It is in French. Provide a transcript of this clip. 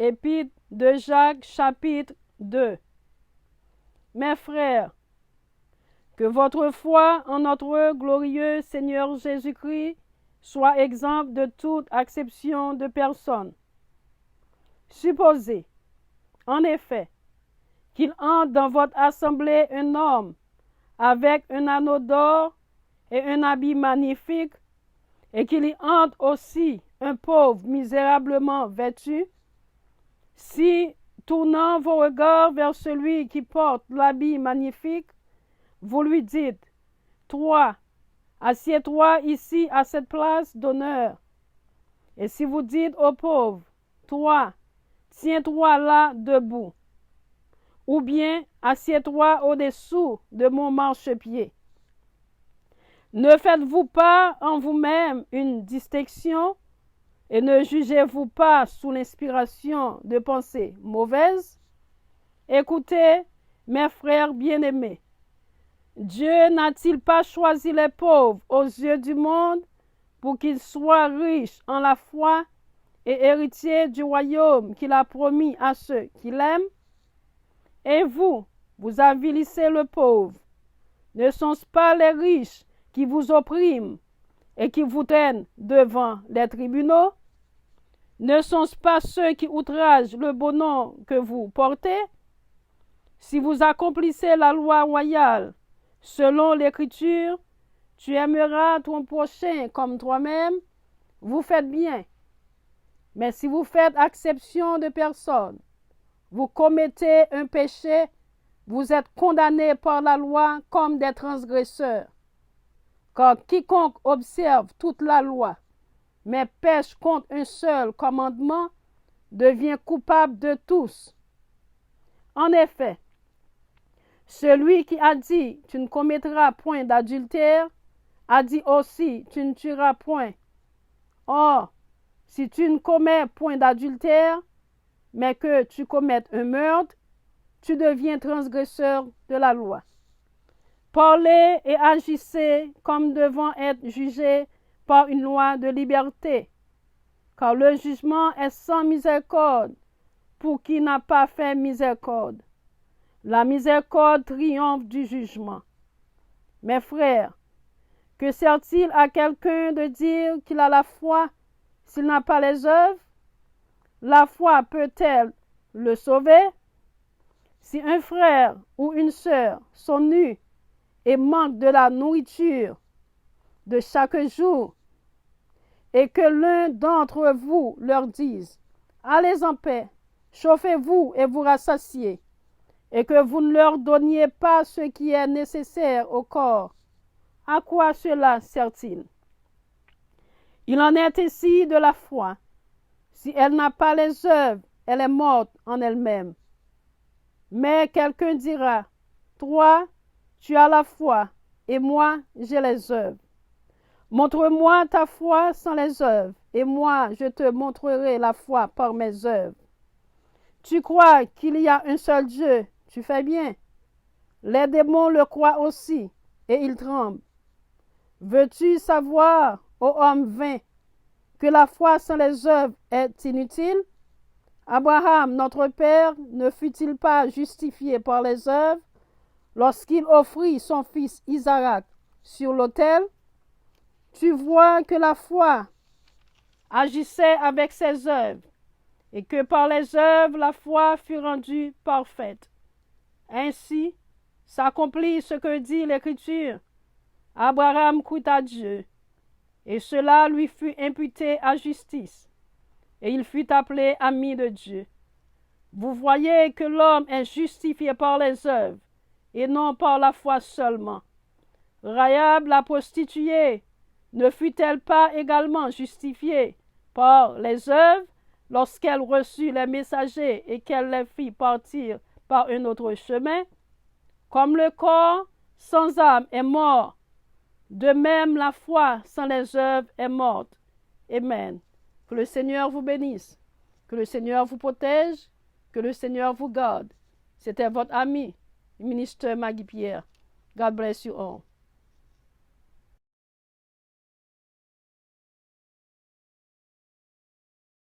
Épître de Jacques, chapitre 2. Mes frères, que votre foi en notre glorieux Seigneur Jésus-Christ soit exempte de toute acception de personne. Supposez, en effet, qu'il entre dans votre assemblée un homme avec un anneau d'or et un habit magnifique, et qu'il y entre aussi un pauvre misérablement vêtu. Si, tournant vos regards vers celui qui porte l'habit magnifique, vous lui dites, « Toi, assieds-toi ici à cette place d'honneur. » Et si vous dites au pauvre, « Toi, tiens-toi là debout. » Ou bien, « Assieds-toi au-dessous de mon marchepied. » Ne faites-vous pas en vous-même une distinction et ne jugez-vous pas sous l'inspiration de pensées mauvaises? Écoutez, mes frères bien-aimés, Dieu n'a-t-il pas choisi les pauvres aux yeux du monde pour qu'ils soient riches en la foi et héritiers du royaume qu'il a promis à ceux qui l'aiment? Et vous, vous avilissez le pauvre. Ne sont-ce pas les riches qui vous oppriment et qui vous traînent devant les tribunaux? Ne sont-ce pas ceux qui outragent le beau nom que vous portez? Si vous accomplissez la loi royale selon l'Écriture, tu aimeras ton prochain comme toi-même, vous faites bien. Mais si vous faites acception de personne, vous commettez un péché, vous êtes condamnés par la loi comme des transgresseurs. Car quiconque observe toute la loi, mais pêche contre un seul commandement, devient coupable de tous. En effet, celui qui a dit « Tu ne commettras point d'adultère » a dit aussi « Tu ne tueras point ». Or, si tu ne commets point d'adultère, mais que tu commettes un meurtre, tu deviens transgresseur de la loi. Parlez et agissez comme devant être jugés par une loi de liberté, car le jugement est sans miséricorde pour qui n'a pas fait miséricorde. La miséricorde triomphe du jugement. Mes frères, que sert-il à quelqu'un de dire qu'il a la foi s'il n'a pas les œuvres? La foi peut-elle le sauver? Si un frère ou une sœur sont nus et manquent de la nourriture de chaque jour, et que l'un d'entre vous leur dise, « Allez en paix, chauffez-vous et vous rassasiez », et que vous ne leur donniez pas ce qui est nécessaire au corps, à quoi cela sert-il? Il en est ainsi de la foi. Si elle n'a pas les œuvres, elle est morte en elle-même. Mais quelqu'un dira, « Toi, tu as la foi, et moi, j'ai les œuvres. Montre-moi ta foi sans les œuvres, et moi, je te montrerai la foi par mes œuvres. Tu crois qu'il y a un seul Dieu, tu fais bien. Les démons le croient aussi, et ils tremblent. Veux-tu savoir, ô homme vain, que la foi sans les œuvres est inutile? Abraham, notre père, ne fut-il pas justifié par les œuvres lorsqu'il offrit son fils Isaac sur l'autel? Tu vois que la foi agissait avec ses œuvres, et que par les œuvres la foi fut rendue parfaite. Ainsi s'accomplit ce que dit l'Écriture. Abraham crut à Dieu, et cela lui fut imputé à justice, et il fut appelé ami de Dieu. Vous voyez que l'homme est justifié par les œuvres, et non par la foi seulement. Rahab la prostituée, ne fut-elle pas également justifiée par les œuvres lorsqu'elle reçut les messagers et qu'elle les fit partir par un autre chemin? Comme le corps sans âme est mort, de même la foi sans les œuvres est morte. Amen. Que le Seigneur vous bénisse, que le Seigneur vous protège, que le Seigneur vous garde. C'était votre ami, le ministre Maggie Pierre. God bless you all.